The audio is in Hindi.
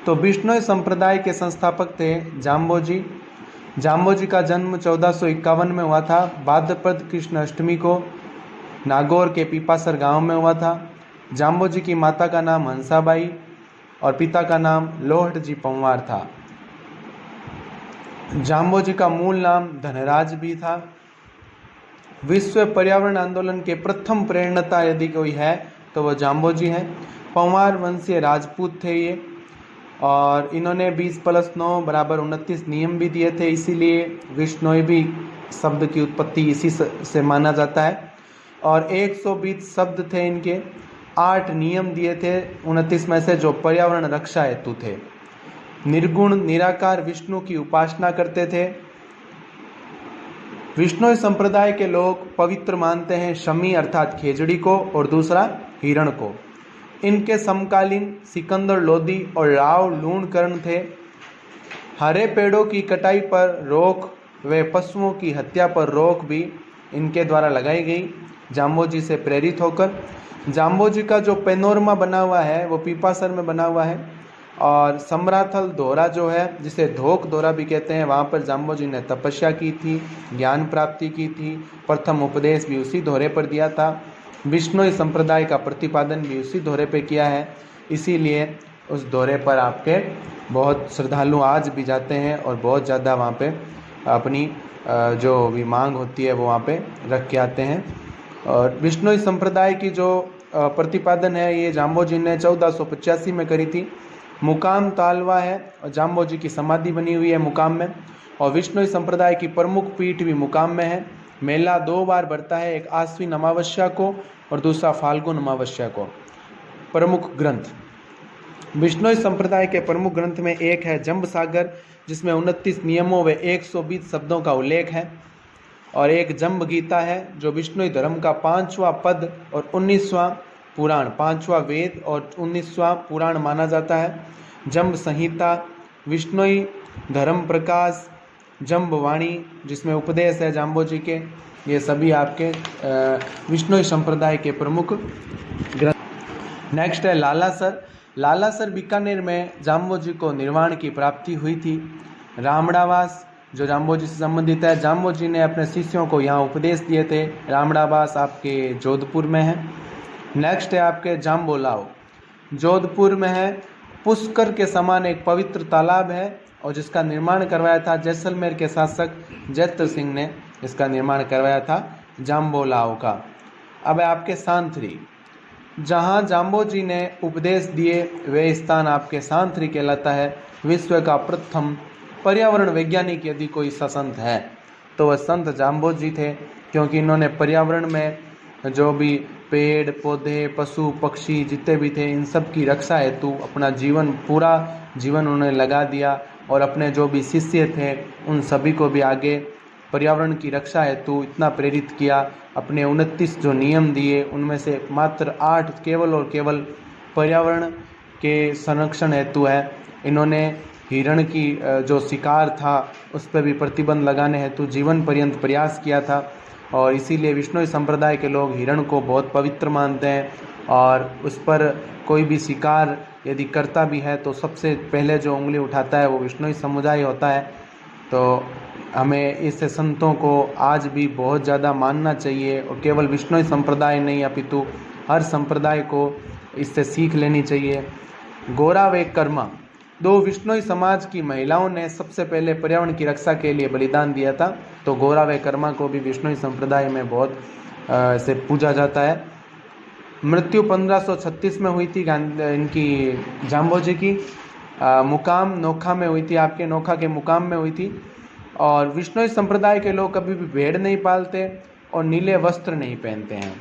तो बिश्नोई संप्रदाय के संस्थापक थे जाम्बोजी। जाम्बोजी का जन्म 1451 में हुआ था। भाद्रपद कृष्ण अष्टमी को नागौर के पीपासर गांव में हुआ था। जाम्बोजी की माता का नाम हंसाबाई और पिता का नाम लोहट जी पंवार था। जाम्बोजी का मूल नाम धनराज भी था। विश्व पर्यावरण आंदोलन के प्रथम प्रेरणता यदि कोई है तो वह जाम्बोजी हैं। पंवार वंशीय राजपूत थे ये, और इन्होंने 20+9 = 29 नियम भी दिए थे, इसीलिए विश्नोई भी शब्द की उत्पत्ति इसी से माना जाता है। और 120 शब्द थे इनके, 8 नियम दिए थे 29 में से, जो पर्यावरण रक्षा हेतु थे। निर्गुण निराकार विष्णु की उपासना करते थे। विश्नोई संप्रदाय के लोग पवित्र मानते हैं शमी अर्थात खेजड़ी को और दूसरा हिरण को। इनके समकालीन सिकंदर लोदी और राव लूणकर्ण थे। हरे पेड़ों की कटाई पर रोक व पशुओं की हत्या पर रोक भी इनके द्वारा लगाई गई, जाम्बोजी से प्रेरित होकर। जाम्बोजी का जो पेनोरमा बना हुआ है वो पीपासर में बना हुआ है, और सम्राथल दोरा जो है, जिसे धोक दोरा भी कहते हैं, वहाँ पर जाम्बोजी ने तपस्या की थी, ज्ञान प्राप्ति की थी। प्रथम उपदेश भी उसी दोरे पर दिया था। विश्नोई संप्रदाय का प्रतिपादन भी उसी दोरे पे किया है, इसीलिए उस दोरे पर आपके बहुत श्रद्धालु आज भी जाते हैं और बहुत ज़्यादा वहाँ पे अपनी जो भी मांग होती है वो वहाँ पे रख के आते हैं। और विश्नोई संप्रदाय की जो प्रतिपादन है ये जाम्बोजी ने 1485 में करी थी। मुकाम तालवा है और जाम्बोजी की समाधि बनी हुई है मुकाम में, और विश्नोई संप्रदाय की प्रमुख पीठ भी मुकाम में है। मेला 2 बार बढ़ता है, एक आश्विन अमावस्या को और दूसरा फाल्गुन अमावस्या को। प्रमुख ग्रंथ विश्नोई संप्रदाय के प्रमुख ग्रंथ में एक है जंब सागर, जिसमें 29 नियमों व 120 शब्दों का उल्लेख है, और एक जंब गीता है जो विश्नोई धर्म का 5वां पद और 19वां पुराण, 5वां वेद और 19वां पुराण माना जाता है। जंब संहिता, विश्नोई धर्म प्रकाश, जंब वाणी जिसमें उपदेश है जाम्बोजी के, ये सभी आपके विश्नोई संप्रदाय के प्रमुख ग्रंथ। नेक्स्ट है लालासर। लालासर बीकानेर में जाम्बोजी को निर्वाण की प्राप्ति हुई थी। रामड़ावास जो जाम्बोजी से संबंधित है, जाम्बोजी ने अपने शिष्यों को यहाँ उपदेश दिए थे। रामड़ावास आपके जोधपुर में है। नेक्स्ट है आपके जाम्बोलाव, जोधपुर में है। पुष्कर के समान एक पवित्र तालाब है और जिसका निर्माण करवाया था जैसलमेर के शासक जैत्र सिंह ने, इसका निर्माण करवाया था जाम्बोलाव का। अब है आपके सांथरी, जहाँ जाम्बोजी ने उपदेश दिए वे स्थान आपके सांथरी कहलाता है। विश्व का प्रथम पर्यावरण वैज्ञानिक यदि कोई संत है तो वह संत जाम्बोजी थे, क्योंकि इन्होंने पर्यावरण में जो भी पेड़ पौधे पशु पक्षी जितने भी थे इन सब की रक्षा हेतु अपना जीवन, पूरा जीवन उन्होंने लगा दिया, और अपने जो भी शिष्य थे उन सभी को भी आगे पर्यावरण की रक्षा हेतु इतना प्रेरित किया। अपने 29 जो नियम दिए उनमें से मात्र 8 केवल और केवल पर्यावरण के संरक्षण हेतु है। इन्होंने हिरण की जो शिकार था उस पर भी प्रतिबंध लगाने हेतु जीवन पर्यंत प्रयास किया था, और इसीलिए विश्नोई संप्रदाय के लोग हिरण को बहुत पवित्र मानते हैं, और उस पर कोई भी शिकार यदि करता भी है तो सबसे पहले जो उंगली उठाता है वो विश्नोई समुदाय होता है। तो हमें इस संतों को आज भी बहुत ज़्यादा मानना चाहिए, और केवल विश्नोई संप्रदाय नहीं अपितु हर संप्रदाय को इससे सीख लेनी चाहिए। गोरा व कर्मा, 2 विश्नोई समाज की महिलाओं ने सबसे पहले पर्यावरण की रक्षा के लिए बलिदान दिया था, तो गोरा व कर्मा को भी विश्नोई संप्रदाय में बहुत से पूजा जाता है। मृत्यु 1536 में हुई थी इनकी जाम्बोजी की। मुकाम नोखा में हुई थी, आपके नोखा के मुकाम में हुई थी। और विश्नोई संप्रदाय के लोग कभी भी भेड़ नहीं पालते और नीले वस्त्र नहीं पहनते हैं।